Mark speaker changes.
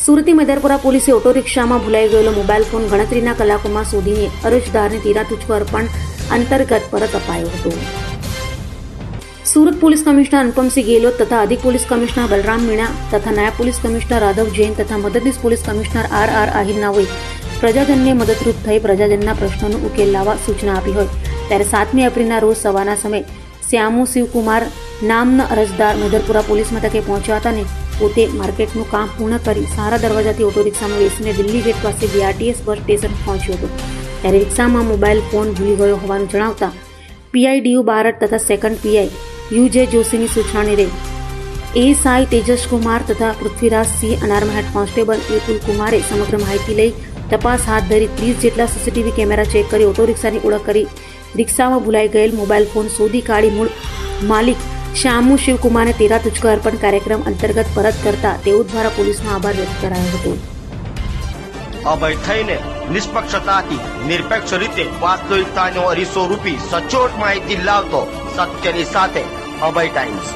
Speaker 1: સુરતની મેદરપુરા પોલીસે ઓટો રિક્ષામાં ભૂલાઈ ગયેલો મોબાઈલ ફોન ગણતરીના કલાકોમાં શોધીને અરજદારને તેરા તુજકો અર્પણ અંતર્ગત પરત અપાયો હતો. સુરત પોલીસ કમિશનર અનુપમસિંહ ગેહલોત તથા અધિક પોલીસ કમિશનર બલરામ મીણા તથા નાયબ પોલીસ કમિશનર રાઘવ જૈન તથા મદદનીશ પોલીસ કમિશનર આર આહિરનાઓએ પ્રજાજનને મદદરૂપ થઈ પ્રજાજનના પ્રશ્નોનો ઉકેલ લાવવા સૂચના આપી હોય ત્યારે 7મી એપ્રિલના રોજ સવારના સમયે શ્યામુ શિવકુમાર નામના અરજદાર મેદરપુરા પોલીસ મથકે પહોંચ્યા હતા અને પોતે માર્કેટનું કામ પૂર્ણ કરી સારા દરવાજાથી ઓટો રિક્ષામાં બેસીને દિલ્હી ગેટ પાસે બીઆરટીએસ બસ સ્ટેશન પહોંચ્યો હતો ત્યારે રિક્ષામાં મોબાઈલ ફોન ભૂલી ગયો હોવાનું જણાવતા પીઆઈડીયુ બારડ તથા સેકન્ડ પીઆઈ યુજે જોશીની સૂચનાને રહી એએસઆઈ તેજસ કુમાર તથા પૃથ્વીરાજ સિંહ અનારમાં હેડ કોન્સ્ટેબલ વિપુલ કુમારે સમગ્ર માહિતી લઈ તપાસ હાથ ધરી 30 જેટલા સીસીટીવી કેમેરા ચેક કરી ઓટો રિક્ષાની ઓળખ કરી રિક્ષામાં ભૂલાઈ ગયેલ મોબાઈલ ફોન શોધી કાઢી મૂળ માલિક શ્યામુ શિવકુમારને તેરા તુજકો અર્પણ કાર્યક્રમ અંતર્ગત પરત કરતા તેઓ દ્વારા પોલીસનો આભાર વ્યક્ત કરાયો હતો.
Speaker 2: અભય થઈને નિષ્પક્ષતાથી નિરપેક્ષ રીતે વાસ્તવિકતાનો અરીસો રૂપી સચોટ માહિતી લાવતો સત્યની સાથે અભય ટાઈમ્સ.